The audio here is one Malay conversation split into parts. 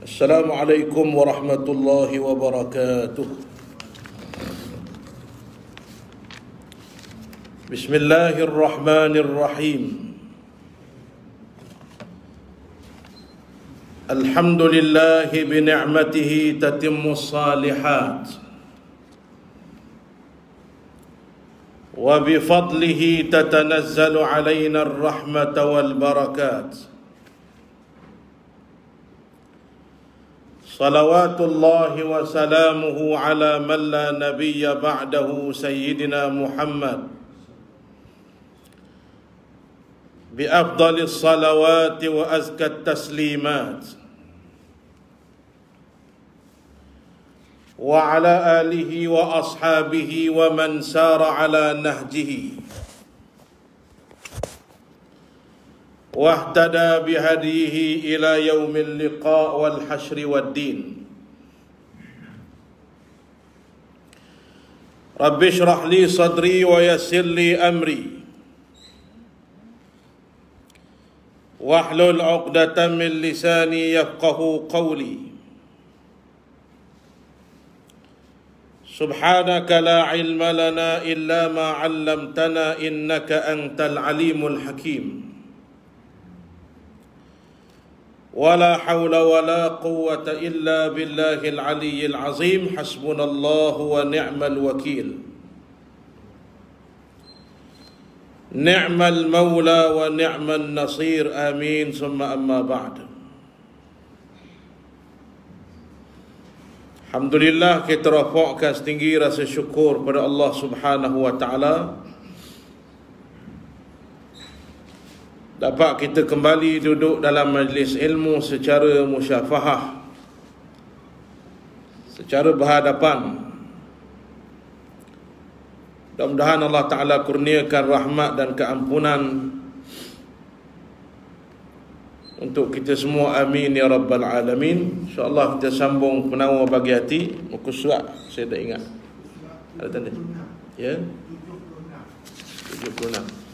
Assalamualaikum warahmatullahi wabarakatuh. Bismillahirrahmanirrahim. Alhamdulillahi bini'matihi tatimmus salihat wa bifadlihi tatanazzalu alaina ar-rahmata wal barakat. Salawatullahi wa salamuhu ala man la nabiyya ba'dahu sayyidina Muhammad bi afdalis salawati wa azkat taslimat wa ala alihi wa ashabihi wa man sara ala nahjihi واهتدى بهديه إلى يوم اللقاء والحشر والدين. رب اشرح لي صدري ويسر لي أمري واحلل عقدة من لساني يفقه قولي. سبحانك لا علم لنا إلا ما علمتنا إنك أنت العليم الحكيم. ولا حول ولا قوة إلا بالله العلي العظيم. حسبنا الله ونعم الوكيل. نعم المولى ونعم النصير. آمين ثم أما بعد. Alhamdulillah, kita rafakkan setinggi rasa syukur pada Allah Subhanahu wa taala dapat kita kembali duduk dalam majlis ilmu secara musyafahah, secara berhadapan. Mudah-mudahan Allah Ta'ala kurniakan rahmat dan keampunan untuk kita semua. Amin ya Rabbal Alamin. InsyaAllah kita sambung penawar bagi hati. Muka surat saya tak ingat. Ada tanda? Ya? 76.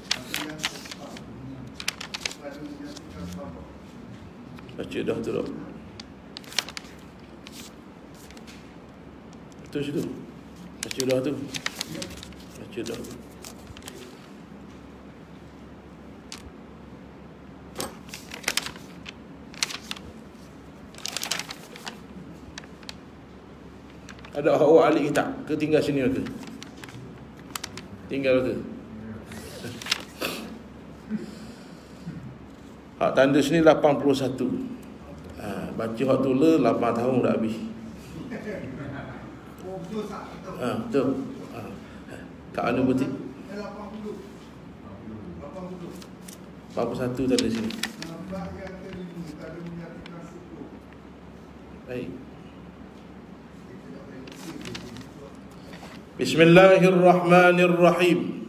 Baca dah tu dah. Betul situ. Baca dah tu. Baca dah tu. Ada awak alik tak? Ke tinggal sini ke? Tinggal ke? Hak tanda sini 81. Baca hak tu le 8 tahun dah habis. Betul. Kat mana butik? 81 tanda sini. Baik. Bismillahirrahmanirrahim.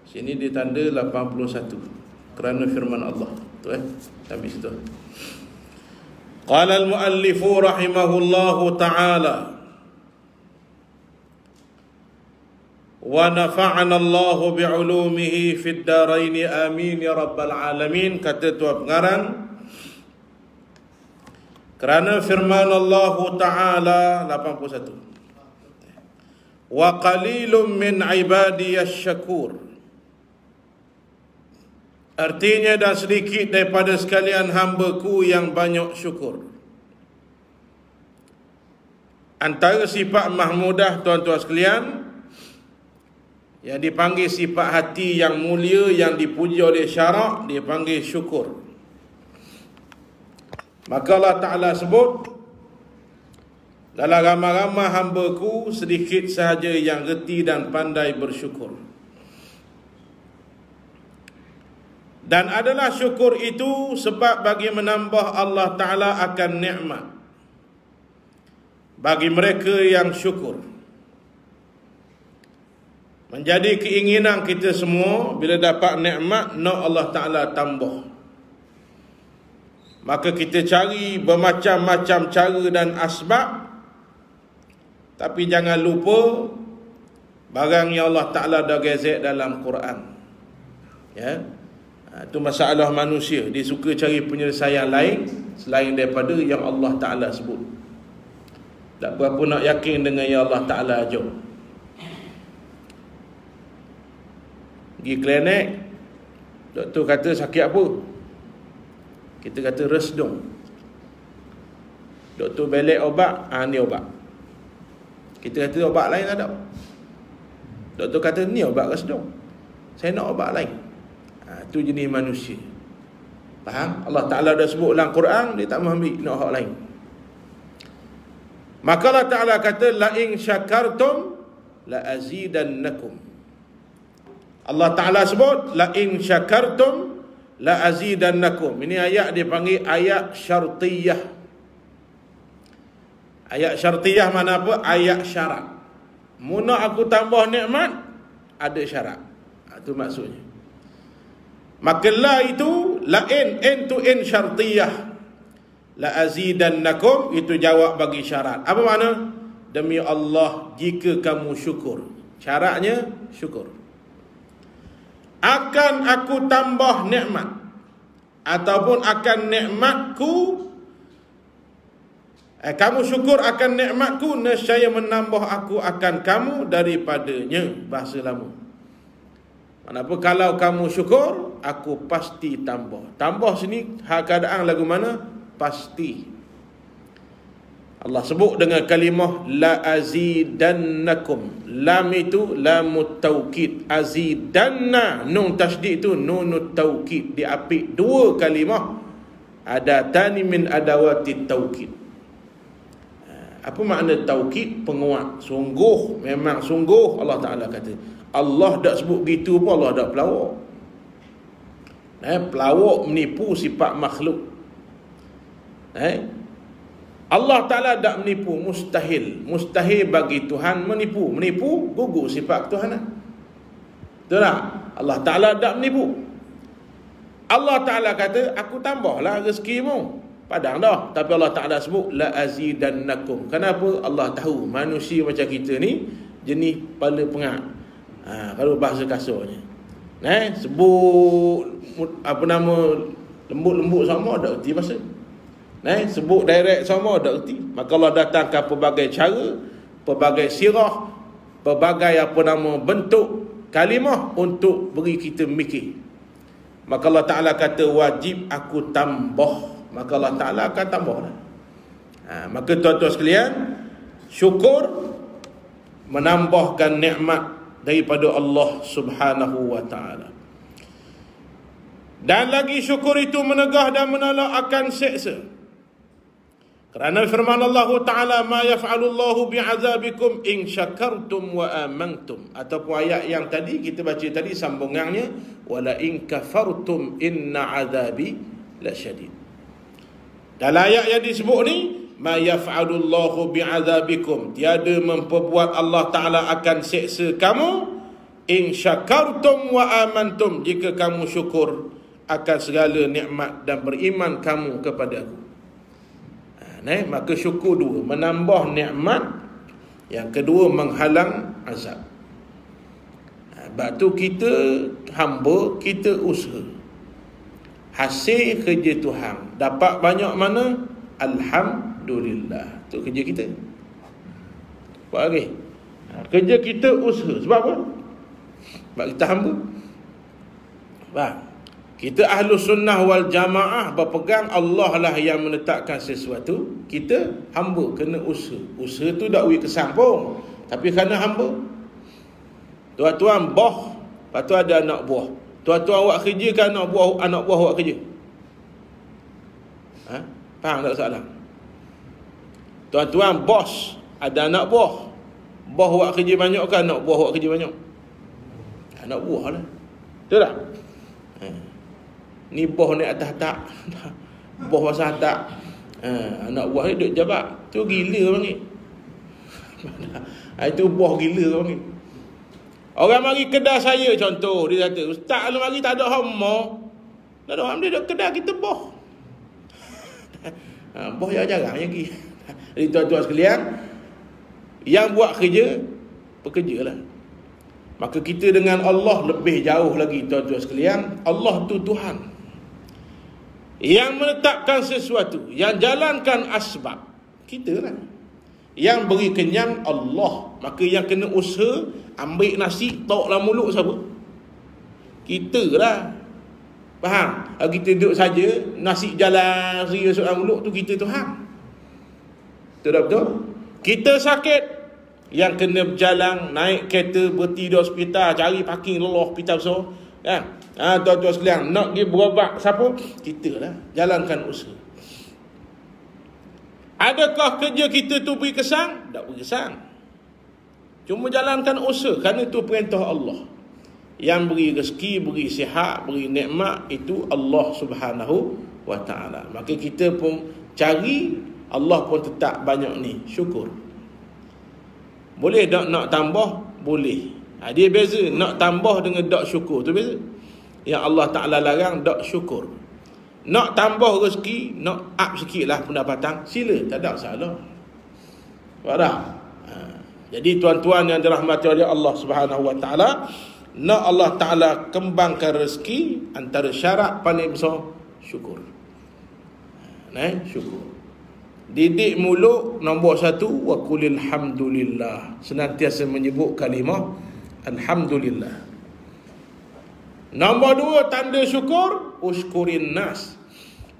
Sini ditanda 81 kerana firman Allah. Tu habis tu. Qala al-muallif rahimahullahu ta'ala wa nafa'ana Allah bi'ulumihi fid darain amin ya rabbal alamin. Kata tuan pengarang, kerana firman Allah Ta'ala 81, wa qalilum min ibadiyasy syakur. Artinya, dan sedikit daripada sekalian hamba-Ku yang banyak syukur. Antara sifat mahmudah tuan-tuan sekalian, yang dipanggil sifat hati yang mulia, yang dipuji oleh syarak, dia panggil syukur. Maka Allah Ta'ala sebut, dalam ramai-ramai hamba-Ku sedikit sahaja yang reti dan pandai bersyukur. Dan adalah syukur itu sebab bagi menambah Allah Ta'ala akan nikmat bagi mereka yang syukur. Menjadi keinginan kita semua, bila dapat nikmat, nak Allah Ta'ala tambah. Maka kita cari bermacam-macam cara dan asbab, tapi jangan lupa barang yang Allah Ta'ala dah gezek dalam Quran. Ya. Itu masalah manusia. Dia suka cari penyelesaian lain selain daripada yang Allah Ta'ala sebut. Tak berapa nak yakin dengan yang Allah Ta'ala ajar. Pergi klinik, doktor kata sakit apa? Kita kata resdung. Doktor belek obat, ni obat. Kita kata obat lain tak ada. Doktor kata ni obat resdung, saya nak obat lain. Itu jenis manusia. Faham? Allah Ta'ala dah sebut dalam Quran, dia tak mahu ambil nak hak lain. Maka Allah Ta'ala kata, la in syakartum la azidannakum. Allah Ta'ala sebut, la in syakartum la azidannakum. Ini ayat dipanggil ayat syartiyah. Ayat syartiyah mana apa? Ayat syarat. Muna aku tambah nikmat, ada syarat. Itu maksudnya. Maka la itu, la in tu in syartiyah. La azidannakum, itu jawab bagi syarat. Apa makna? Demi Allah, jika kamu syukur. Syaratnya, syukur. Akan aku tambah nikmat, ataupun akan nikmatku, kamu syukur akan nikmatku, nescaya menambah aku akan kamu daripadanya. Bahasa lama. Kenapa? Kalau kamu syukur, aku pasti tambah. Tambah sini hal keadaan lagu mana? Pasti. Allah sebut dengan kalimah la azidannakum. Lam itu lamut taukid. Azidanna, nun tasydid itu nunut taukid. Diapit dua kalimah. Adatani min adawati taukid. Apa makna taukid? Penguat. Sungguh, memang sungguh Allah Ta'ala kata. Allah tak sebut gitu pun Allah tak pelawak. Pelawak menipu sifat makhluk. Allah Ta'ala tak menipu, mustahil. Mustahil bagi Tuhan menipu. Menipu, gugur sifat ketuhanan. Betul tak? Allah Ta'ala tak menipu. Allah Ta'ala kata, aku tambahlah rezekimu. Padang dah. Tapi Allah Ta'ala sebut, la azidannakum. Kenapa? Allah tahu manusia macam kita ni jenis kepala pengat. Kalau bahasa kasarnya. Sebut apa nama lembut-lembut sama ada erti bahasa. Sebut direct sama ada erti. Maka Allah datangkan pelbagai cara, pelbagai sirah, pelbagai apa nama bentuk kalimah untuk beri kita mikir. Maka Allah Ta'ala kata wajib aku tambah. Maka Allah Ta'ala akan tambahlah. Maka tuan-tuan sekalian, syukur menambahkan nikmat daripada Allah Subhanahu wa Ta'ala. Dan lagi syukur itu menegah dan menolak akan seksa. Kerana firman Allah Ta'ala, ma yaf'alullahu bi'azabikum in syakartum wa amantum. Ataupun ayat yang tadi kita baca tadi sambungannya, wala in kafartum inna azabi lasyadid. Dalam ayat yang disebut ni, ma yaf'alullahu bi'azabikum, tiada memperbuat Allah Ta'ala akan seksa kamu, in syakartum wa amantum, jika kamu syukur akan segala nikmat dan beriman kamu kepada aku. Maka syukur dua, menambah nikmat. Yang kedua, menghalang azab. Sebab tu kita hamba, kita usaha. Hasil kerja Tuhan dapat banyak mana? Alhamdulillah. Itu kerja kita. Buat lagi. Kerja kita usaha. Sebab apa? Sebab kita hamba. Faham? Kita ahlu sunnah wal jamaah berpegang Allah lah yang menetapkan sesuatu. Kita hamba, kena usaha. Usaha tu tak wik kesan pun, tapi kerana hamba. Tuan-tuan boh, lepas tu ada anak buah. Tuan-tuan awak kerja ke anak buah awak kerja? Faham tak soalan? Tuan-tuan bos, ada anak buah. Bos awak kerja banyak ke anak buah awak kerja banyak? Anak buah lah. Betul tak? Ni bos naik atas tak. Bos pasal tak. Anak buah ni duduk jabat. Tu gila panggil. Itu bos gila panggil. Orang mari kedai saya contoh, dia kata, ustaz kalau mari tak ada hamba. Tak ada hamba, dia duduk kedai kita bos. Bos yang jarang lagi. Jadi tuan-tuan sekalian, yang buat kerja, pekerja lah. Maka kita dengan Allah lebih jauh lagi, tuan-tuan sekalian. Allah tu Tuhan yang menetapkan sesuatu, yang jalankan asbab. Kita lah yang beri kenyang, Allah. Maka yang kena usaha ambil nasi tok dalam mulut siapa? Kita lah. Faham? Kalau kita duduk saja, nasi jalan seri masuk dalam mulut tu, kita Tuhan. Betul-betul? Kita sakit, yang kena berjalan, naik kereta, berhenti di hospital, cari parking lelah, hospital besar. Kan? Tuan-tuan sekalian, nak pergi berobat siapa? Kita lah. Jalankan usaha. Adakah kerja kita tu beri kesan? Tak beri kesan. Cuma jalankan usaha, kerana itu perintah Allah. Yang beri rezeki, beri sihat, beri nikmat, itu Allah Subhanahu wa ta'ala. Maka kita pun cari, Allah pun tetap banyak ni, syukur. Boleh tak nak tambah? Boleh. Dia beza nak tambah dengan tak syukur, tu beza. Yang Allah Ta'ala larang tak syukur. Nak tambah rezeki, nak up sikit lah pendapatan, sila, tak ada masalah. Faham? Jadi tuan-tuan yang dirahmati oleh Allah Subhanahu wa ta'ala, nak Allah Ta'ala kembangkan rezeki, antara syarat paling besar syukur. Syukur. Didik mulut nombor 1, wa qulil hamdulillah. Senantiasa menyebut kalimah alhamdulillah. Nombor 2, tanda syukur, ushkurin nas.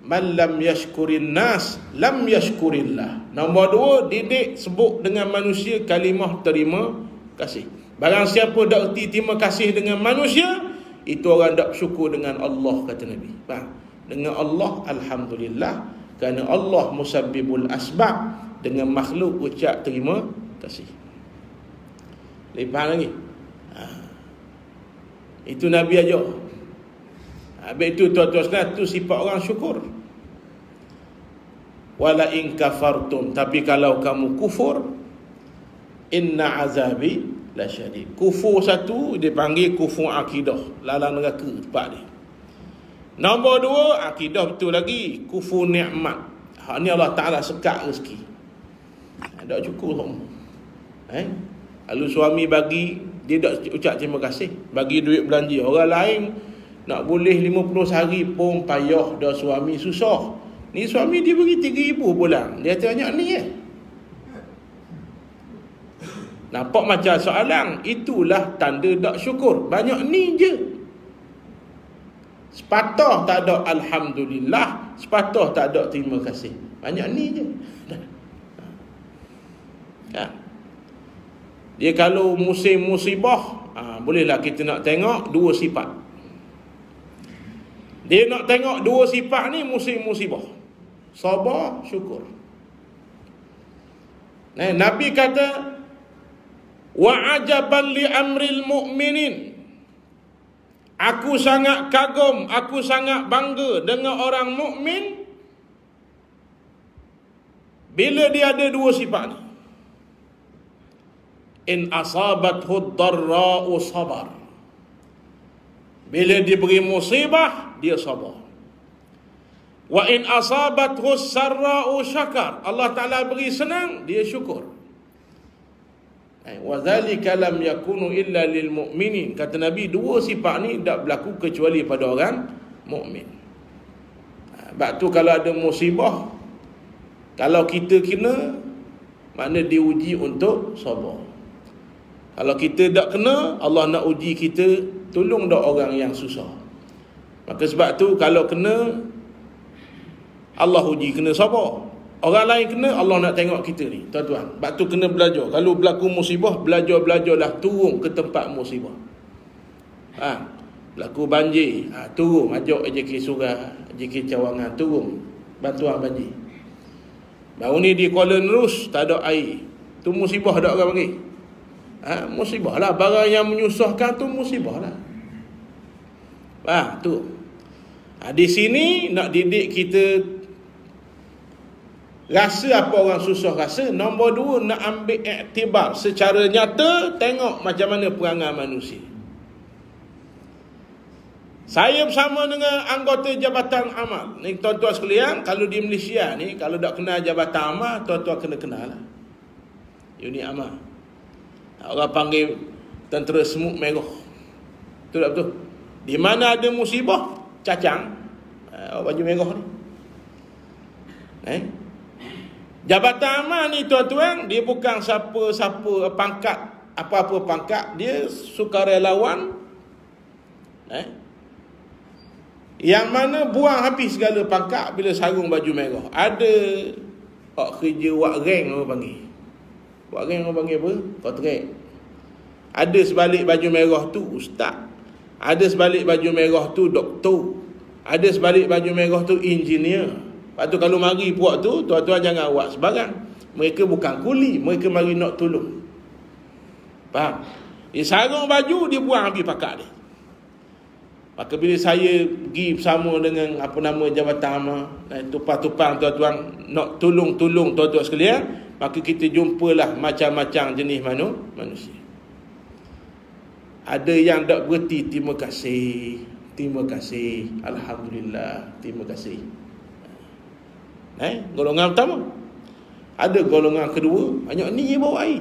Man lam yashkurin nas lam yashkurillah. Nombor 2, didik sebut dengan manusia kalimah terima kasih. Barang siapa tak erti terima kasih dengan manusia, itu orang tak syukur dengan Allah, kata Nabi. Faham? Dengan Allah alhamdulillah, kerana Allah musabbibul asbab. Dengan makhluk ucap terima kasih. Faham lagi? Itu Nabi ajar. Habis itu tuan-tuan sekalian, itu sifat orang syukur. Wala in kafartum, tapi kalau kamu kufur, inna azabi lasyadid. Kufur satu dipanggil kufur akidah, lalang neraka tempat dia. Nombor 2, akidah betul lagi, kufur nikmat. Hak ni Allah Ta'ala sekat rezeki. Tak cukup semua. Kalau suami bagi, dia tak ucap terima kasih, bagi duit belanja. Orang lain nak boleh 50 sehari pun payah, dah suami susah. Ni suami dia bagi 3,000 bulan, dia tanya ni nampak macam soalan. Itulah tanda tak syukur. Banyak ni je. Sepatah tak ada alhamdulillah, sepatah tak ada terima kasih. Banyak ni je. Dia kalau musim musibah, bolehlah kita nak tengok 2 sifat. Dia nak tengok 2 sifat ni musim musibah. Sabar, syukur. Nabi kata, wa ajaban li amril mu'minin. Aku sangat kagum, aku sangat bangga dengan orang mukmin bila dia ada 2 sifat ni. In asabathu dharra'u sabar. Bila diberi musibah, dia sabar. Wa in asabathu sarra'u syakar. Allah Ta'ala beri senang, dia syukur. Wa dzalika lam yakunu illa lil mu'minin. Kata Nabi, 2 sifat ni tak berlaku kecuali pada orang mukmin. Sebab tu kalau ada musibah, kalau kita kena, makna diuji untuk sabar. Kalau kita tak kena, Allah nak uji kita, tolong dak orang yang susah. Maka sebab tu kalau kena, Allah uji kena sabar. Orang lain kena, Allah nak tengok kita ni, tuan-tuan. Sebab tu kena belajar. Kalau berlaku musibah, belajarlah turun ke tempat musibah. Berlaku banjir, turun, ajak JK Surah, JK Cawangan, turun bantuan banjir. Baru ni di Kuala Nerus tak ada air, tu musibah tak orang panggil? Musibah lah. Barang yang menyusahkan tu musibah lah. Tu. Di sini nak didik kita rasa apa orang susah rasa. Nombor 2, nak ambil iktibar secara nyata, tengok macam mana perangai manusia. Saya bersama dengan anggota Jabatan Amal ni, tuan-tuan sekalian. Kalau di Malaysia ni, kalau tak kenal Jabatan Amal, tuan-tuan kena kenal lah. Unit Amal. Orang panggil tentera semut merah. Betul tak betul? Di mana ada musibah, cacang, baju merah ni. Jabatan aman ni tuan-tuan, dia bukan siapa-siapa pangkat, apa-apa pangkat, dia sukarelawan yang mana buang habis segala pangkat bila sarung baju merah. Ada kerja wak rank orang panggil. Wak rank orang panggil apa? Kontrak. Ada sebalik baju merah tu ustaz. Ada sebalik baju merah tu doktor. Ada sebalik baju merah tu engineer. Lepas tu kalau mari puak tu, tuan-tuan jangan awak sebarang. Mereka bukan kuli, mereka mari nak tolong. Faham? Dia sarung baju, dia buang habis pakat dia. Maka bila saya pergi bersama dengan jabatan amal, tupang-tupang tuan-tuan nak tolong tuan-tuan sekalian, maka kita jumpalah macam-macam jenis manusia. Ada yang tak berhenti terima kasih, alhamdulillah, terima kasih. Golongan pertama. Ada golongan kedua, banyak ni bawa air.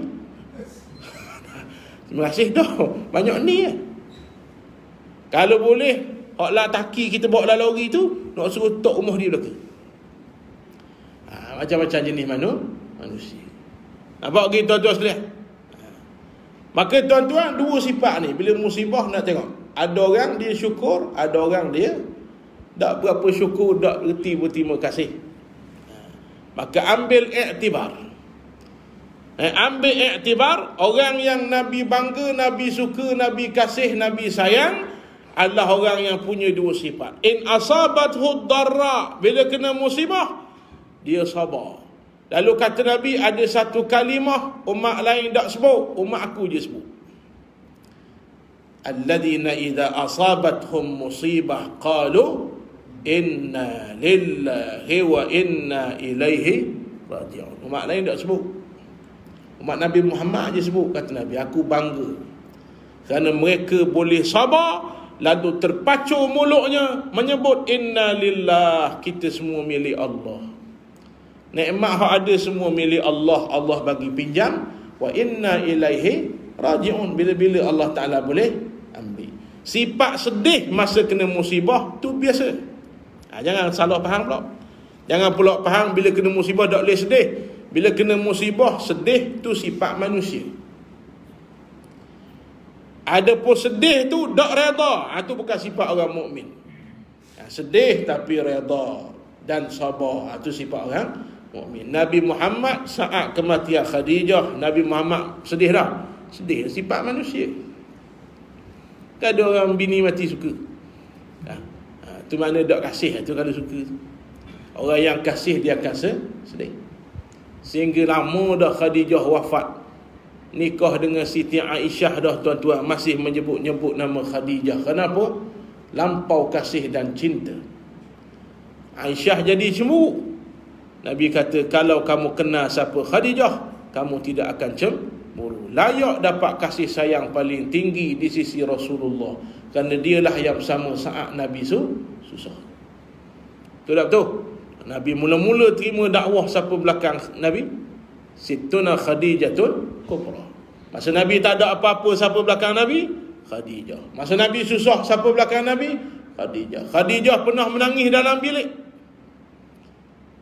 Terima kasih dah, banyak ni. Kalau boleh, hak taki kita bawa dalam lori tu, nak suruh tok rumah dia belakang. Macam-macam jenis manusia. Nampak lagi tuan-tuan sekalian? Maka tuan-tuan, dua sifat ni, bila musibah nak tengok. Ada orang dia syukur, ada orang dia tak berapa syukur, tak berhenti berterima kasih. Maka ambil iktibar. Ambil iktibar, orang yang Nabi bangga, Nabi suka, Nabi kasih, Nabi sayang adalah orang yang punya dua sifat. In asabathu darra, bila kena musibah, dia sabar. Lalu kata Nabi, ada satu kalimah umat lain tak sebut, umat aku je sebut. Alladhina idza asabathum musibah qalu inna lillahi wa inna ilaihi raji'un. Umat lain tak sebut. Umat Nabi Muhammad je sebut, kata Nabi, aku bangga kerana mereka boleh sabar, lalu terpacu mulutnya menyebut inna lillah, kita semua milik Allah. Nikmat hak ada semua milik Allah, Allah bagi pinjam. Wa inna ilaihi raji'un, bila-bila Allah Ta'ala boleh ambil. Sifat sedih masa kena musibah tu biasa. Jangan salah faham pula. Jangan pula faham bila kena musibah tak boleh sedih. Bila kena musibah sedih tu sifat manusia. Adapun sedih tu tak redha, itu bukan sifat orang mukmin. Sedih tapi redha dan sabar, itu sifat orang mukmin. Nabi Muhammad saat kematian Khadijah, Nabi Muhammad sedih dah. Sedih sifat manusia. Tak ada orang bini mati suka. Itu mana tak kasih tu kalau suka. Orang yang kasih dia akan sedih. Sehingga lama dah Khadijah wafat, nikah dengan Siti Aisyah dah tuan-tuan, masih menyebut-nyebut nama Khadijah. Kenapa? Lampau kasih dan cinta. Aisyah jadi cemburu. Nabi kata, kalau kamu kenal siapa Khadijah, kamu tidak akan cemburu. Layak dapat kasih sayang paling tinggi di sisi Rasulullah, kerana dialah yang bersama saat Nabi susah. Betul tak betul? Nabi mula-mula terima dakwah siapa belakang Nabi? Sittuna Khadijatul Kubra. Masa Nabi tak ada apa-apa, siapa belakang Nabi? Khadijah. Masa Nabi susah, siapa belakang Nabi? Khadijah. Khadijah pernah menangis dalam bilik.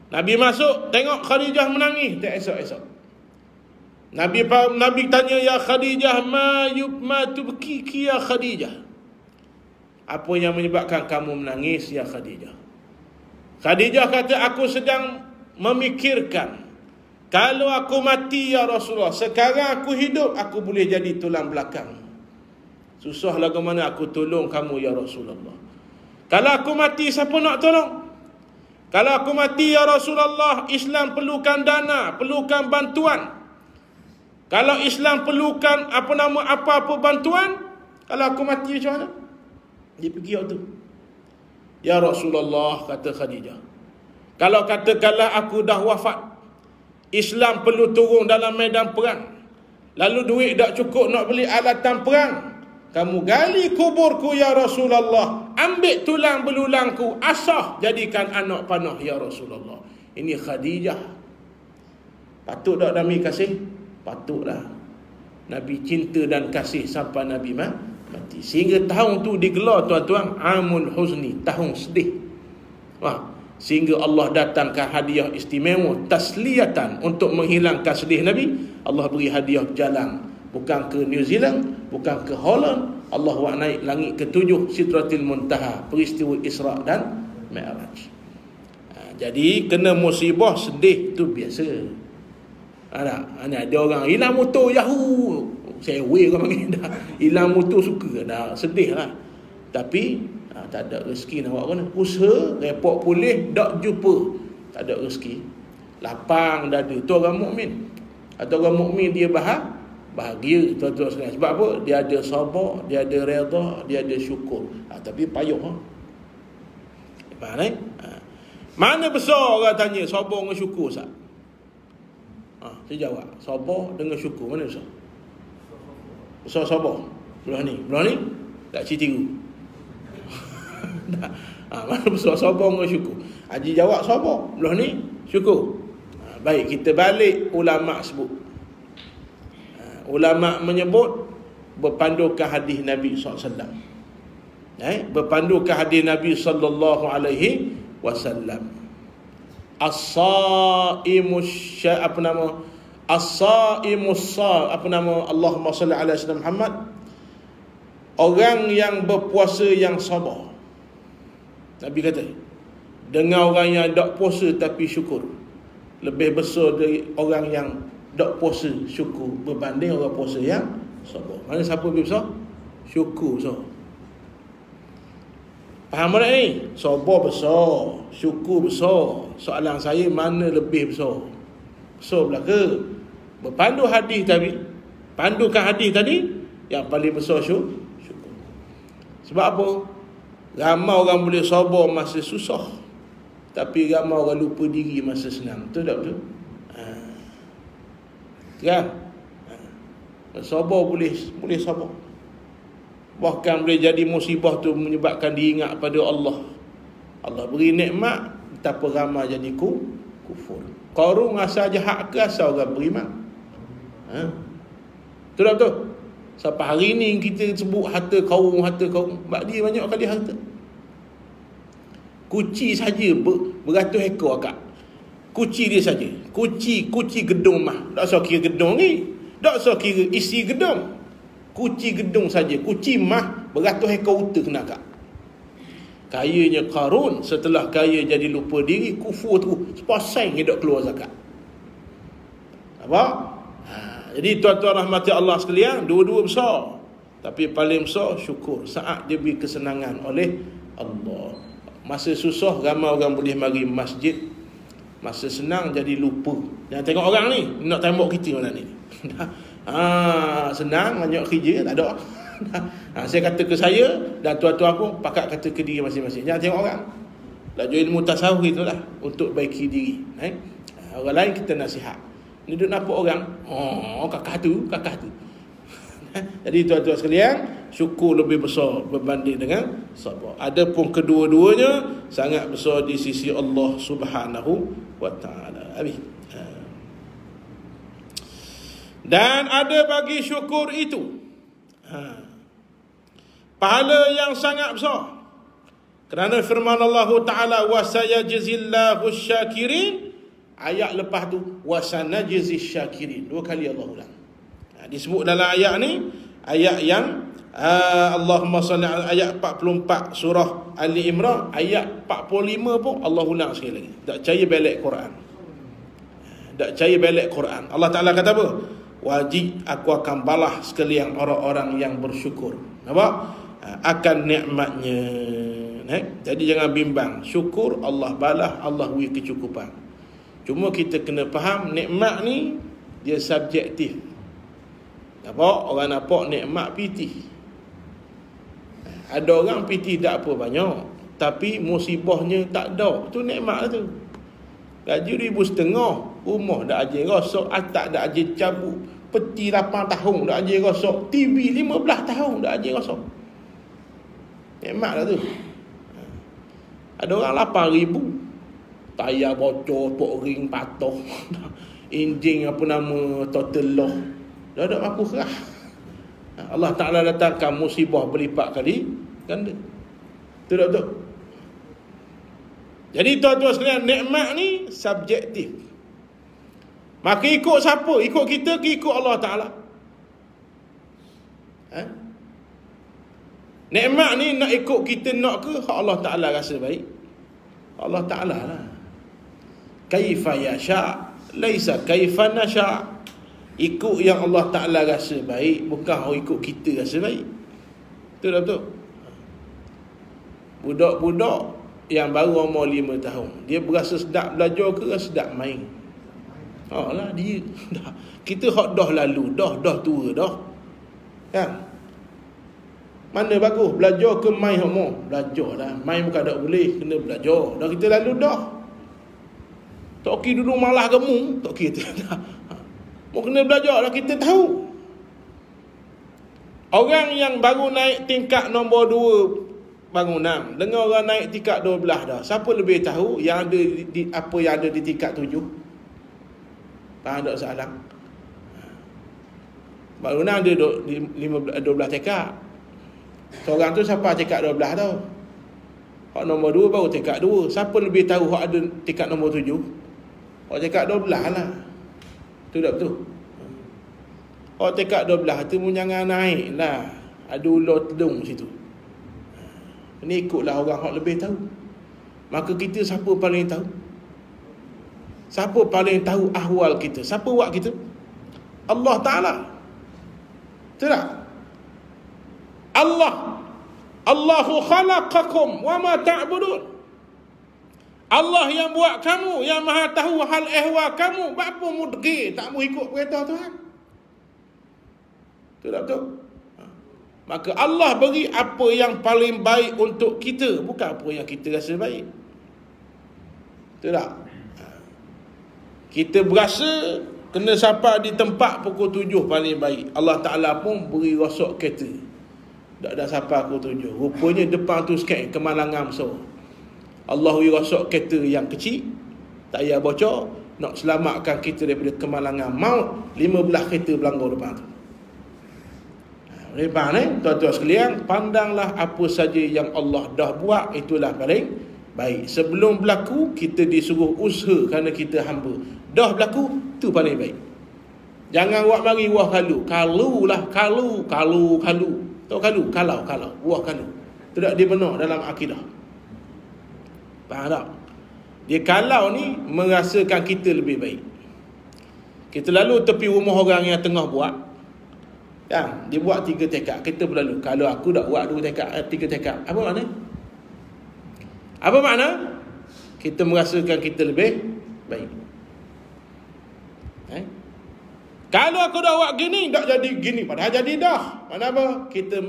Nabi masuk, tengok Khadijah menangis, tak esok-esok. Nabi tanya, ya Khadijah, ma tubki ya Khadijah? Apa yang menyebabkan kamu menangis ya Khadijah? Khadijah kata, aku sedang memikirkan, kalau aku mati ya Rasulullah, sekarang aku hidup, aku boleh jadi tulang belakang. Susah lagu mana aku tolong kamu ya Rasulullah. Kalau aku mati, siapa nak tolong? Kalau aku mati ya Rasulullah, Islam perlukan dana, perlukan bantuan. Kalau Islam perlukan apa-apa bantuan, kalau aku mati macam mana? Dia pergi waktu tu. Ya Rasulullah, kata Khadijah, kalau katakanlah aku dah wafat, Islam perlu turun dalam medan perang, lalu duit tak cukup nak beli alatan perang, kamu gali kuburku ya Rasulullah, ambil tulang belulangku, asah jadikan anak panah ya Rasulullah. Ini Khadijah. Patut tak Nabi kasih? Patutlah. Nabi cinta dan kasih sampai Nabi mati. Sehingga tahun tu digelar tuan-tuan Amul Huzni, tahun sedih. Sehingga Allah datangkan hadiah istimewa tasliyatan untuk menghilangkan sedih Nabi. Allah beri hadiah jalan, bukan ke New Zealand, bukan ke Holland. Allah naik langit ke-7 Sidratil Muntaha, peristiwa Isra dan Mi'raj. Jadi kena musibah sedih tu biasa. Ada orang hilang motor Yahoo, sewa orang panggil dah. Hilang motor suka dah, sedih lah. Tapi tak ada rezeki nak buat mana. Usaha, report polis, tak jumpa, tak ada rezeki. Lapang dada. Tu orang mukmin. Atau orang mukmin dia bahagia tuan-tuan sekalian. Sebab apa? Dia ada sabar, dia ada redha, dia ada syukur. Tapi payuh. Mana besar orang tanya sabar dengan syukur, Ustaz? Saya jawab, sabar dengan syukur mana besar? Besar sabar. Belah ni tak tiru. Mana besar sabar dengan syukur? Haji jawab sabar, belah ni syukur. Baik, kita balik ulama sebut. Ulama menyebut berpandukan hadis Nabi SAW. Berpandukan hadis Nabi sallallahu alaihi wasallam. As-saimus Allahumma salli ala sayyidina Muhammad. Orang yang berpuasa yang sabar. Nabi kata, dengan orang yang tak puasa tapi syukur, lebih besar dari orang yang tak puasa syukur berbanding orang puasa yang sabar. Mana siapa lebih besar? Syukur besar. Faham tak ni? Sabar besar, syukur besar. Soalan saya, mana lebih besar? Besar belaka. Berpandu hadis tadi, pandukan hadis tadi, yang paling besar syukur. Sebab apa? Ramai orang boleh sabar masa susah, tapi ramai orang lupa diri masa senang. Betul tak betul? Kan? Sabar boleh sabar. Bahkan boleh jadi musibah tu menyebabkan dia ingat pada Allah. Allah beri nikmat, betapa ramai jadi kufur. Qarun asal jahat ke asal orang beriman? Betul tak betul? Sampai hari ni kita sebut harta kaum. Sebab dia banyak kali harta. Kuci saja beratus ekor akak. Kuci dia saja. Kuci gedung mah. Tak usah kira gedung ni. Tak usah kira isi gedung. Kuci gedung saja. Kuci mah beratus ekor unta kena akak. Kayanya Qarun, setelah kaya jadi lupa diri, kufur tu sepasang dia tak keluar zakat. Apa? Jadi tuan-tuan rahmati Allah sekalian, dua-dua besar. Tapi paling besar syukur saat dia beri kesenangan oleh Allah. Masa susah ramai orang boleh mari masjid, masa senang jadi lupa. Jangan tengok orang ni, nak tembak kita mana ni. Senang banyak kerja tak ada. Saya kata ke saya dan tuan-tuan aku, pakat kata ke diri masing-masing. Jangan tengok orang. Belajar ilmu tasawuf itulah untuk baiki diri. Orang lain kita nasihat. Ni duk nampak orang, kakak tu. Jadi tuan-tuan sekalian, syukur lebih besar berbanding dengan sabar. Adapun kedua-duanya sangat besar di sisi Allah Subhanahu wa taala. Dan ada bagi syukur itu pahala yang sangat besar. Kerana firman Allah Ta'ala, wa sayajzillahu syakirin. Ayat lepas tu, wa sanajzi syakirin. Dua kali Allah ulang. Disebut dalam ayat ni, ayat yang Allahumma salli ala ayat 44 surah Ali Imran, ayat 45 pun Allah ulang sekali lagi. Tak percaya belak Quran. Tak percaya belak Quran. Allah Ta'ala kata apa? Wajib aku akan balas sekalian orang-orang yang bersyukur. Nampak? Akan nikmatnya. Jadi jangan bimbang. Syukur Allah balas, Allah beri kecukupan. Cuma kita kena faham nikmat ni dia subjektif. Nampak? Orang nampak nikmat pitih. Ada orang pitih tak apa banyak, tapi musibahnya tak ada. Tu nikmat tu. Gaji 1,500, rumah dah aje rosak, atap dah aje cabut, peti 8 tahun dah aje rosak, TV 15 tahun dah aje rosak. Nikmat lah tu. Ada orang 8,000, tayar bocor, pok ring patah, enjin total loss, Dah ada mampu kerah. Allah Ta'ala datangkan musibah berlipat kali ganda. Betul tak betul? Jadi tuan-tuan sekalian, nikmat ni subjektif. Maka ikut siapa? Ikut kita ke ikut Allah Ta'ala? Nikmat ni nak ikut kita nak ke Allah Ta'ala rasa baik? Allah Ta'ala lah. Kaifa yasha' laisa kaifa nasha'. Ikut yang Allah Ta'ala rasa baik, bukan ikut kita rasa baik. Betul tak betul? Budak-budak yang baru umur 5 tahun, dia berasa sedap belajar ke rasa sedap main? Lah dia dah. Kita hak dah lalu, dah tua dah. Kan? Mana bagus belajar ke main homo? Belajar lah. Main bukan tak boleh, kena belajar. Dah kita lalu dah. Tok ki dulu malah kamu, tok ki dah. Mau kena belajar lah, kita tahu. Orang yang baru naik tingkat nombor 2 bangunan dengan orang naik tingkat 12 dah. Siapa lebih tahu yang ada apa yang ada di tingkat 7? Faham tak soalan? Bangunan ada 12 tingkat. Seorang tu siapa tingkat 12 tau. Hak nombor 2 baru tingkat 2. Siapa lebih tahu hak ada tingkat nombor 7? Hak tingkat 12 lah. Betul tak betul? Hak tingkat 12 tu pun jangan naik lah. Ada ular telung situ. Ini ikutlah orang hak lebih tahu. Maka kita siapa paling tahu? Siapa paling tahu ahwal kita? Siapa buat kita? Allah Ta'ala. Betul tak? Allahu khalaqakum wa ma ta'budun. Allah yang buat kamu, yang maha tahu hal ehwal kamu. Apa mudgir tak mau ikut perintah Tuhan? Betul tak betul? Maka Allah beri apa yang paling baik untuk kita, bukan apa yang kita rasa baik. Betul tak? Kita berasa kena sampai di tempat pukul 7 paling baik. Allah Ta'ala pun beri rosok kereta. Tak ada sampai pukul 7. Rupanya depan tu sikit kemalangan besar. Allah beri rosok kereta yang kecil, tak payah bocor, nak selamatkan kita daripada kemalangan maut. 15 kereta berlanggar depan tu. Lepas ni, tuan-tuan sekalian, pandanglah apa saja yang Allah dah buat, itulah paling baik. Sebelum berlaku, kita disuruh usaha kerana kita hamba. Dah berlaku, tu paling baik. Jangan buat mari wah kalu. Kalu. Tahu kalu? Kalau. Wah kalu. Tidak dia benar dalam akidah. Faham tak? Dia kalau ni merasakan kita lebih baik. Kita lalu tepi rumah orang yang tengah buat. Ya, dia buat 3 tekad. Kita berlalu. Kalau aku dah buat 2 tekad, 3 tekad. Apa makna? Apa makna? Kita merasakan kita lebih baik. Kalau aku dah buat gini, tak jadi gini. Padahal jadi dah. Mana apa? Kita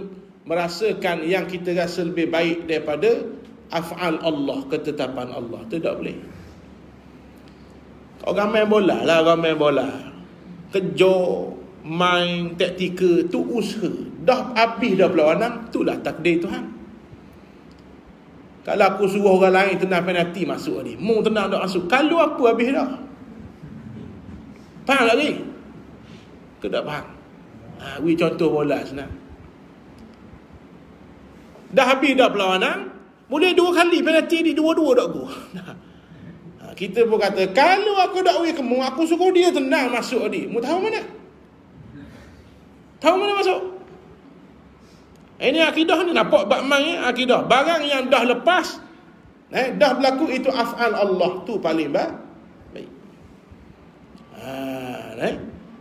merasakan yang kita rasa lebih baik daripada af'al Allah, ketetapan Allah. Itu tak boleh. Orang main bola lah, orang main bola. Kejar, main, taktikal, tu usaha. Dah habis dah perlawanan, itulah takdir Tuhan. Kalau aku suruh orang lain tenang penalti masuk ni, mu tenang tak masuk. Kalau aku habis dah. Faham lagi? Ke tak faham? Beri contoh bola senang. Dah habis dah perlawanan, boleh 2 kali penalti di 2-2 tak go. Kita pun kata, kalau aku tak beri kamu, aku suruh dia tenang masuk ni. Mu tahu mana? Tahu mana masuk? Ini akidah ni, nampak bab main akidah. Barang yang dah lepas, dah berlaku, itu af'al Allah. Tu paling baik.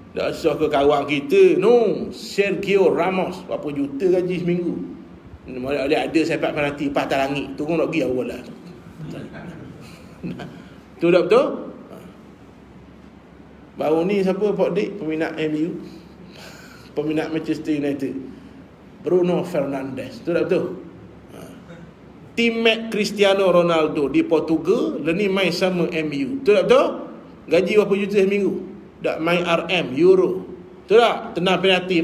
Tak usah ke kawan kita, no, Sergio Ramos, berapa juta gaji seminggu. Ada sepak penalti patah langit, turun nak pergi awal lah. Betul tak betul? Baru ni siapa Pak Dik, peminat MU, peminat Manchester United, Bruno Fernandes. Betul tak betul? Teammate Cristiano Ronaldo di Portugal, ni main sama MU. Betul tak betul? Gaji berapa juta seminggu? Tak main RM, Euro. Betul tak? Tenang penalti,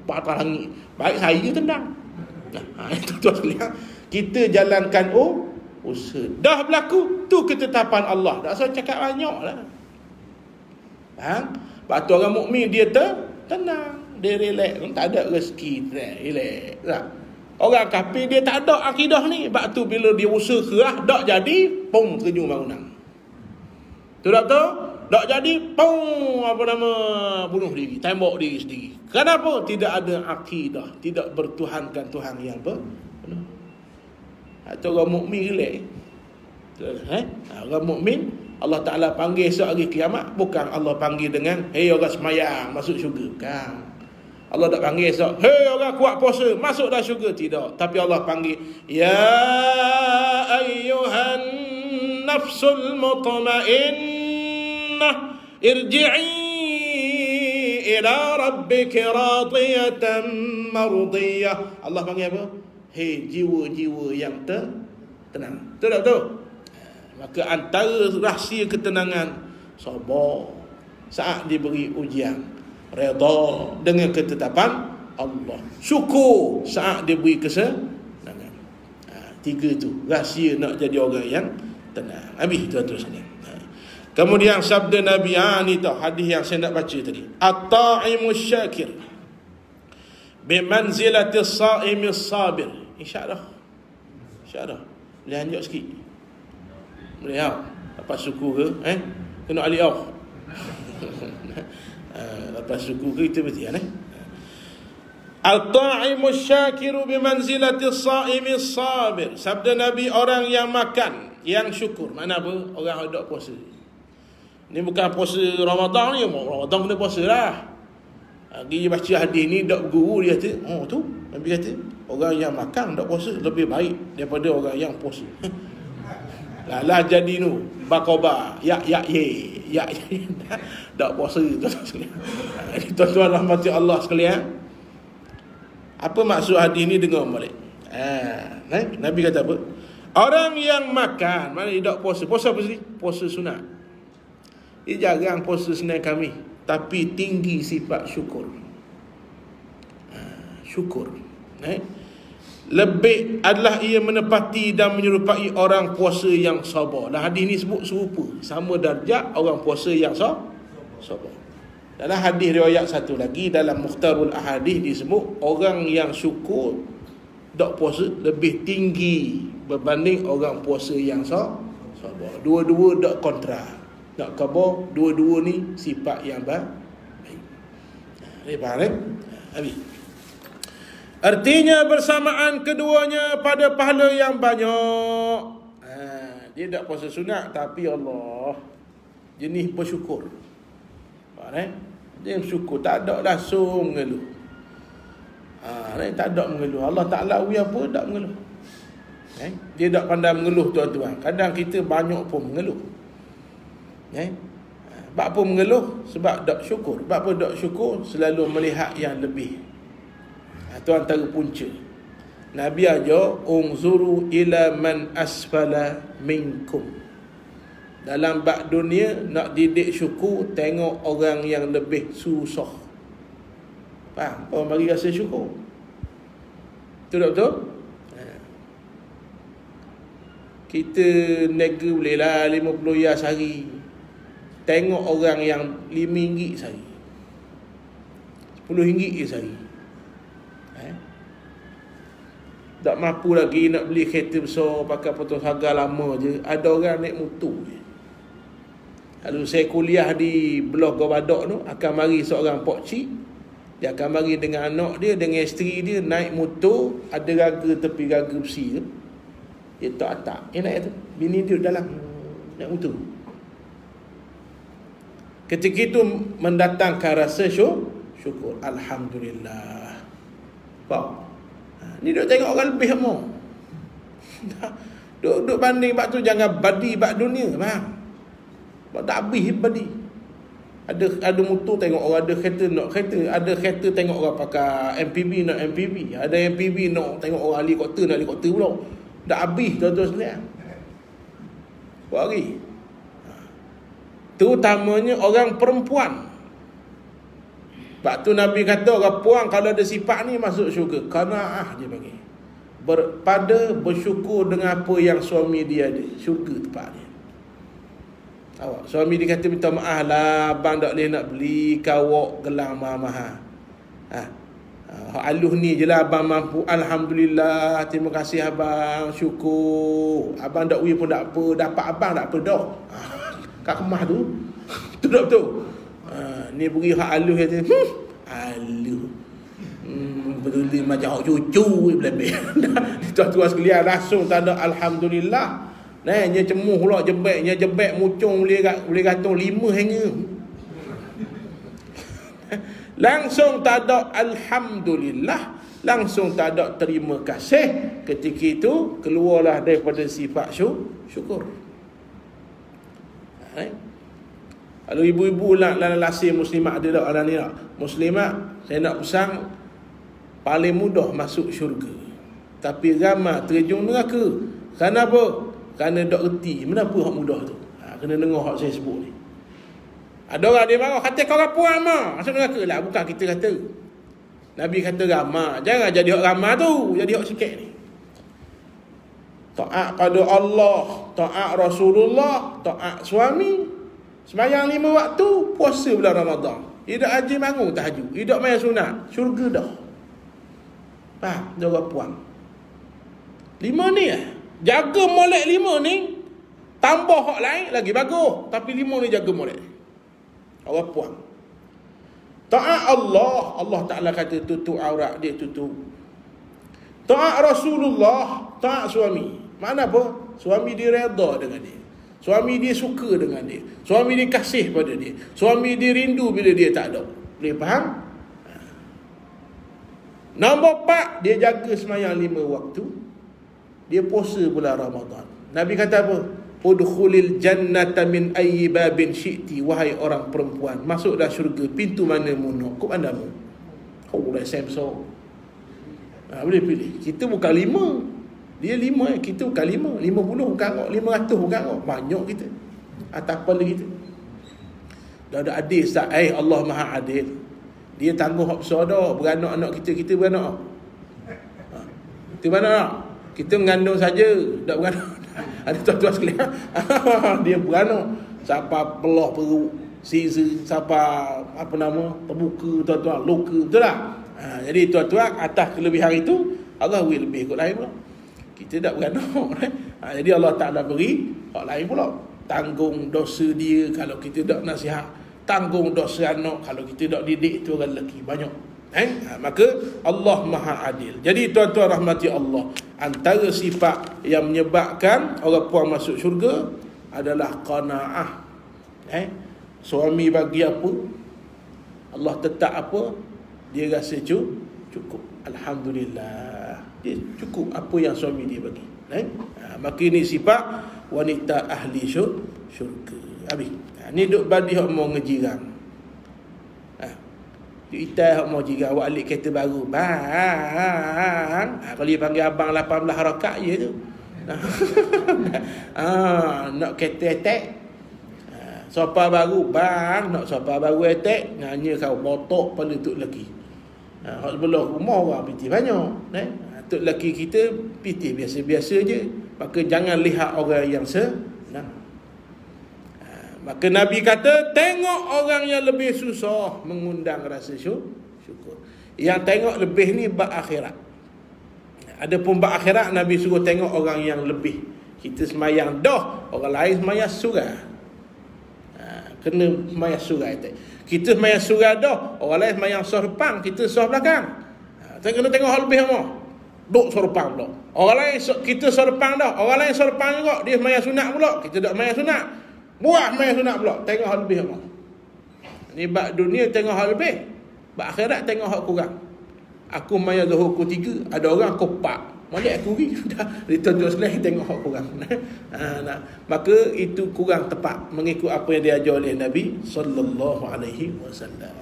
patah langit. Baik saya je tendang. Itu tuan sekalian, kita jalankan usaha. Dah berlaku, tu ketetapan Allah. Tak usah cakap banyak lah. Sebab tu orang mukmin dia tenang, dia relax, tak ada rezeki, relax tak? Orang kafir dia tak ada akidah ni, sebab tu bila dia usaha kerah tak jadi, pung terjun bangunan. Tu tak tahu? Tak jadi, pung bunuh diri, tembak diri sendiri. Kenapa? Tidak ada akidah, tidak bertuhankan Tuhan yang benar. Atau orang mukmin relax. Orang mukmin Allah Ta'ala panggil esok hari kiamat, bukan Allah panggil dengan hei orang semayang masuk syurga, kan? Allah tak panggil esok hei orang kuat puasa masuk dah syurga, tidak. Tapi Allah panggil ya ayyuhan nafsul mutmainnah irji'i ila rabbika radiyatan mardiyah. Allah panggil apa? Hei jiwa-jiwa yang tenang. Betul tak betul? Maka antara rahsia ketenangan, sabar saat diberi ujian, redha dengan ketetapan Allah, syukur saat diberi kesenangan. Tiga tu rahsia nak jadi orang yang tenang. Habis tuan-tuan sekalian. Kemudian sabda Nabi, ni tau hadis yang saya nak baca tadi, at-ta'imus syakir bimanzilati as-sa'imis sabir. InsyaAllah boleh lanjut sikit. Boleh tak? Lepas suku ke? Kena alih lepas suku ke kita berhenti Al-ta'imus syakiru bimanzilati as-sa'imi as-sabir. Sabda Nabi, orang yang makan, yang syukur. Mana apa? Orang yang ada puasa. Ni bukan puasa Ramadan ni. Ramadan kena puasa lah. Dia baca hadis ni, dak guru dia kata, tu Nabi kata, orang yang makan dak puasa lebih baik daripada orang yang puasa. Lah jadi nu bakoba yak dak puasa tuan-tuan sekalian. Tuan-tuan rahmati Allah sekalian. Apa maksud hadis ni, dengar balik. Nabi kata apa? Orang yang makan, mana dia tak puasa. Puasa apa sih? Puasa sunat. Dia jarang puasa Senin kami, tapi tinggi sifat syukur. Syukur. Lebih adalah ia menepati dan menyerupai orang puasa yang sabar. Dan hadis ni sebut serupa, sama darjat orang puasa yang sabar. Dalam hadis riwayat satu lagi, dalam Mukhtarul Ahadith disebut orang yang syukur tak puasa lebih tinggi berbanding orang puasa yang sabar. Dua-dua tak kontra, tak khabar, dua-dua ni sifat yang baik. Ni faham? Habis. Artinya bersamaan keduanya pada pahala yang banyak. Dia tak puasa sunat, tapi Allah jenis bersyukur. Dia bersyukur, tak ada langsung mengeluh. Tak ada mengeluh. Allah Ta'ala apa tak mengeluh. Dia tak pandai mengeluh, tuan-tuan. Kadang kita banyak pun mengeluh. Sebab apa mengeluh? Sebab tak syukur. Sebab apa tak syukur? Selalu melihat yang lebih. Itu antara punca. Nabi ajar, unzuru ila man asfala minkum. Dalam bab dunia, nak didik syukur, tengok orang yang lebih susah. Faham? Orang bagi rasa syukur. Betul tak betul? Kita nega boleh lah 50 ya sehari. Tengok orang yang RM5 sehari, RM10 je sehari. Tak mampu lagi nak beli kereta besar, pakai potong harga lama je. Ada orang naik motor je. Kalau saya kuliah di Blok Gobadak tu, akan mari seorang pokcik. Dia akan mari dengan anak dia, dengan isteri dia, naik motor, ada raga tepi raga besi tu. Dia tak atak. Naik tu. Bini dia dalam naik motor. Ketika itu mendatangkan rasa syukur. Alhamdulillah. Faham? Ni duk tengok orang lebih semua. Duk banding bab tu, jangan badi bab dunia, faham? Bab tak habis badi. Ada motor tengok orang ada kereta nak kereta, ada kereta tengok orang pakai MPV nak MPV, ada MPV nak tengok orang helikopter nak helikopter pula. Tak habis tuan-tuan sekalian. Buat hari. Terutamanya orang perempuan. Sebab tu Nabi kata orang puan kalau ada sifat ni masuk syurga. Qanaah dia bagi. Pada bersyukur dengan apa yang suami dia ada. Syurga tempat dia. Awak suami dia kata minta maaf lah, abang tak boleh nak beli kawak gelang mahal-mahal. Aluh ni je lah abang mampu. Alhamdulillah, terima kasih abang, syukur. Abang tak wui pun tak apa, dapat abang tak apa dah. Kat rumah tu tu tak betul. Ni beri hak aluh kata aluh. Betul macam hak cucu lebih. Tuan-tuan sekalian, langsung tak ada alhamdulillah. Nya cemuh pula jebek mucung boleh gantung 5 hanger. Langsung tak ada alhamdulillah, langsung tak ada terima kasih. Ketika itu keluarlah daripada sifat syukur. Kalau ibu-ibu nak lasih muslimat ada tak orang ni tak? Muslimat saya nak pesan paling mudah masuk syurga. Tapi ramai terjun neraka. Kenapa? Kerana tak reti kenapa hak mudah tu. Kena dengar hak saya sebut ni. Ada orang dia marah, kata kau apa ramah masuk neraka lah. Bukan kita kata, Nabi kata ramah. Jangan jadi hak ramah tu, jadi hak sikit ni. Taat pada Allah, taat Rasulullah, taat suami, sembahyang 5 waktu, puasa bulan Ramadan, tidak haji bangun tahajud, tidak main sunat, syurga dah. Faham? Dia orang puang 5 ni jaga molek 5 ni, tambah hak lain lagi bagus. Tapi 5 ni jaga molek, orang puang. Taat Allah, Allah Ta'ala kata tutup aurat dia, tutup. Taat Rasulullah, taat suami. Mana apa? Suami dia redha dengan dia, suami dia suka dengan dia, suami dia kasih pada dia, suami dia rindu bila dia tak ada. Boleh faham? Nombor 4, dia jaga sembahyang 5 waktu, dia puasa bulan Ramadan. Nabi kata apa? Udkhulil jannata min ayyi babin syi'ti. Wahai orang perempuan, masuklah syurga pintu mana mu nak. Kau pandamu. Oh, dah Samsung. Boleh pilih. Kita bukan 5. Dia 5 kita bukan 5. 50 bukan kok, 500 bukan kok. Banyak kita. Atas kepala kita. Dah ada adil tak? Allah Maha Adil. Dia tangguh hak besar dah. Beranak anak kita beranak. Kita beranak. Kita mengandung saja, tak beranak. Ada tuan-tuan sekalian, dia beranak. Siapa pelah perut, Caesar, siapa apa nama, terbuka, tuan-tuan, luka, betul tak? Jadi tuan-tuan, atas kelebihan itu Allah beri lebih kot lain pula. Kita tak beranak. Jadi Allah Ta'ala beri hak lain pula. Tanggung dosa dia kalau kita tak nasihat, tanggung dosa anak kalau kita tak didik tu orang lelaki. Banyak. Maka Allah Maha Adil. Jadi tuan-tuan rahmati Allah, antara sifat yang menyebabkan orang puan masuk syurga adalah qanaah. Suami bagi apa, Allah tetap apa, dia rasa cukup. Alhamdulillah, dia cukup apa yang suami dia bagi. Maka ini sifat wanita ahli syurga. Habis. Ni duk badi hak mau ngejirang. Kita hak mau jiran awak alik kereta baru. Bang. Kalau dia panggil abang 18 rakaat je tu. Nak kereta attack. Sofa baru, bang. Nak sofa baru attack. Nganya kau botok pada tok lelaki. Hak sebelah rumah orang piti banyak. Tok lelaki kita piti biasa-biasa je. Maka jangan lihat orang yang senang. Maka Nabi kata, tengok orang yang lebih susah mengundang rasa syukur. Yang tengok lebih ni bab akhirat. Adapun bab akhirat, Nabi suruh tengok orang yang lebih. Kita semayang dah, orang lain semayang surah. Kena semayang surah. Kita semayang surah dah, orang lain semayang surah depan, kita surah belakang. Kena tengok hal lebih apa. Duk surah depan pula. Orang lain, kita surah depan dah, orang lain surah depan juga, dia semayang sunat pula, kita tak semayang sunat. Buat main sunat pula, tengok hal lebih apa. Ni bab dunia tengok hal lebih, bab akhirat tengok hal kurang. Aku maya zuhur aku 3, ada orang aku 4. Molek aku pergi dah. Tuan-tuan sekalian tengok hak kurang. Maka itu kurang tepat mengikut apa yang diajar oleh Nabi sallallahu alaihi wasallam.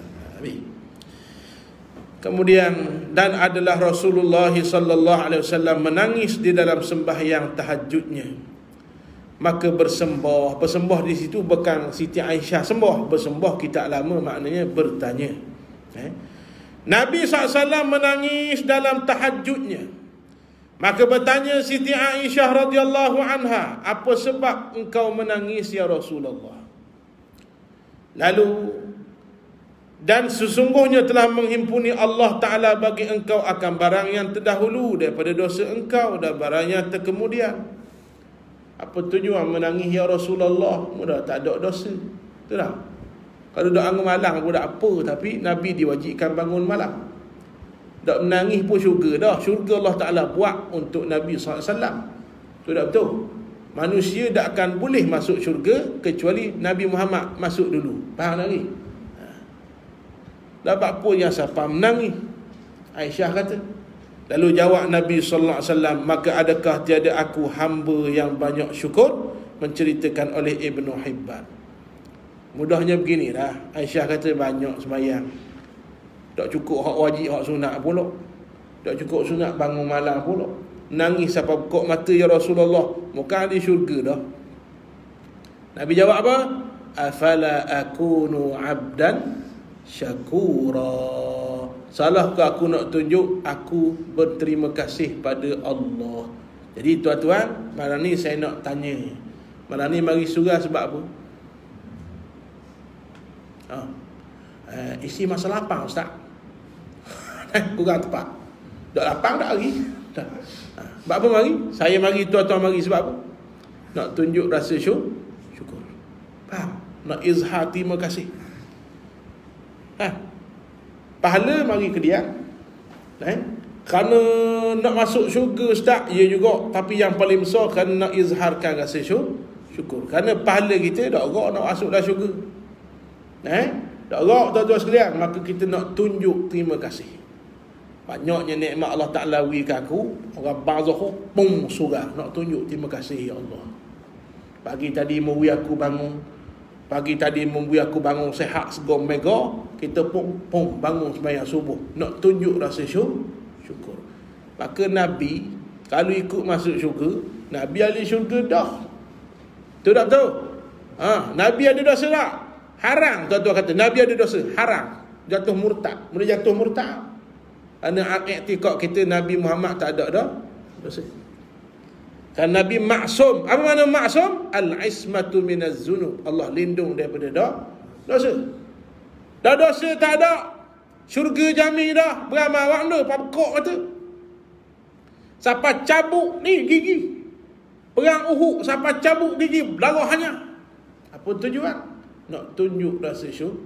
Kemudian dan adalah Rasulullah sallallahu alaihi wasallam menangis di dalam sembahyang tahajudnya. Maka bersembah di situ bukan Siti Aisyah sembah, bersembah kita lama maknanya bertanya. Nabi SAW menangis dalam tahajudnya. Maka bertanya Siti Aisyah radhiyallahu anha, apa sebab engkau menangis ya Rasulullah? Lalu, dan sesungguhnya telah menghimpuni Allah Ta'ala bagi engkau akan barang yang terdahulu daripada dosa engkau dan barang yang terkemudian. Apa tujuan menangis ya Rasulullah? Mudah tak ada dosa. Betul tak? Kalau duduk bangun malam pun tak apa, tapi Nabi diwajibkan bangun malam. Tak menangis pun syurga dah. Syurga Allah Ta'ala buat untuk Nabi SAW. Betul tak betul? Manusia tak akan boleh masuk syurga kecuali Nabi Muhammad masuk dulu. Faham lagi? Dapat pun yang siapa menangis? Aisyah kata. Lalu jawab Nabi SAW, maka adakah tiada aku hamba yang banyak syukur? Menceritakan oleh Ibnu Hibban. Mudahnya beginilah. Aisyah kata banyak sembahyang, tak cukup hak wajib, hak sunat pula. Tak cukup sunat bangun malam pula. Nangis sampai bekok mata ya Rasulullah, muka di syurga dah. Nabi jawab apa? Afala akunu abdan syakura. Salahkah aku nak tunjuk aku berterima kasih pada Allah? Jadi tuan-tuan, malam ni saya nak tanya. Malam ni mari surah sebab apa? Isi masa lapang Ustaz. Kurang tepat. Dak lapang dak lagi. Dah. Sebab apa mari? Saya mari, tuan-tuan mari sebab apa? Nak tunjuk rasa syukur. Faham? Nak izhar terima kasih. Pahala mari ke dia. Kerana nak masuk syurga Ustaz, ya juga. Tapi yang paling besar kerana nak izharkan rasa syukur. Kerana pahala kita tak gerak nak masuk dalam syurga. Tak gerak tuan-tuan sekalian. Maka kita nak tunjuk terima kasih. Banyaknya nikmat Allah Ta'ala berikan aku. Orang barzakh pun surah nak tunjuk terima kasih ya Allah. Pagi tadi memberi aku bangun. Pagi tadi memberi aku bangun sehat segom mega. Kita pun bangun sembahyang subuh. Nak tunjuk rasa syukur. Maka Nabi kalau ikut masuk syurga, Nabi ahli syurga dah. Betul tak betul? Nabi ada dosa tak? Haram. Tuan-tuan kata Nabi ada dosa. Haram. Jatuh murtad. Mula jatuh murtad. Kerana i'tiqad kita Nabi Muhammad tak ada dah dosa. Kan Nabi maksum. Apa makna maksum? Al-ismatu minaz zunub. Allah lindung daripada dosa. Dah dosa tak ada. Syurga jami dah. Beramal wakna pabkok kata. Siapa cabuk ni gigi. Perang Uhud siapa cabuk gigi darah hanya. Apa tujuan? Nak tunjuk rasa syukur.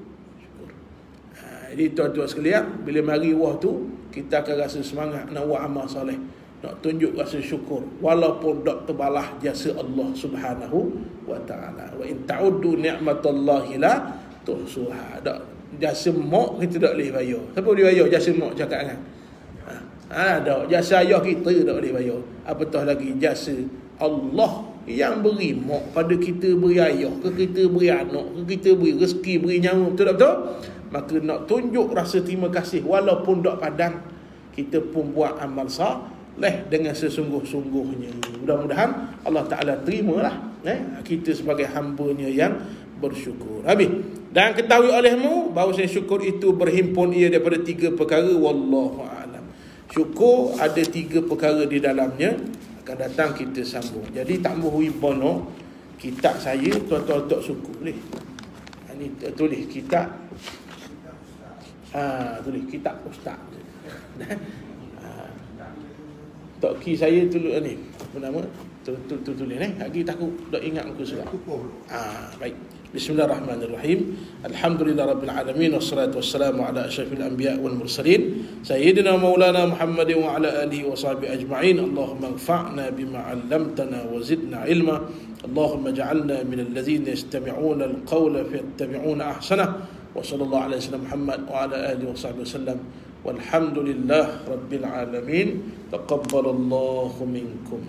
Jadi tuan-tuan sekalian, bila mari wah tu, kita akan rasa semangat nak buat amal soleh. Nak tunjuk rasa syukur walaupun tak terbalah jasa Allah Subhanahu wa taala. Wa in ta'uddu ni'matallahi la tuhsuha. Tak jasa mak kita tak boleh bayar. Siapa boleh bayar jasa mak cakap kan? Tak jasa ayah kita tak boleh bayar. Apatah lagi jasa Allah yang beri mak pada kita, beri ayah ke kita, beri anak ke kita, beri rezeki, beri nyawa. Betul tak betul? Maka nak tunjuk rasa terima kasih walaupun tak padang, kita pun buat amal saleh dengan sesungguh-sungguhnya. Mudah-mudahan Allah Ta'ala terimalah kita sebagai hamba-Nya yang bersyukur. Habis. Dan ketahui olehmu bahawa syukur itu berhimpun ia daripada 3 perkara. Wallahu a'lam. Syukur ada 3 perkara di dalamnya. Akan datang kita sambung. Jadi tak mahu bono kitab saya tuan-tuan tak syukur boleh. Ini tulis kitab. Tulis kitab ustaz. Tok ki saya tulis ni. Apa nama? Tulis lagi takut tak ingat muka surat. Baik. Bismillahirrahmanirrahim. Alhamdulillahirabbil alamin wassalatu wassalamu ala asyrafil anbiya wal mursalin sayyidina maulana Muhammadin wa ala alihi wa sahbihi ajma'in. Allahumma anfa'na bima 'allamtana wa zidna ilma. Allahumma ij'alna minal ladzina yastami'una al-qawla fayattabi'una ahsanah. Wa sallallahu ala sayyidina Muhammad wa ala alihi wa sahbihi wasallam. Walhamdulillah rabbil alamin. Taqabbalallahu minkum.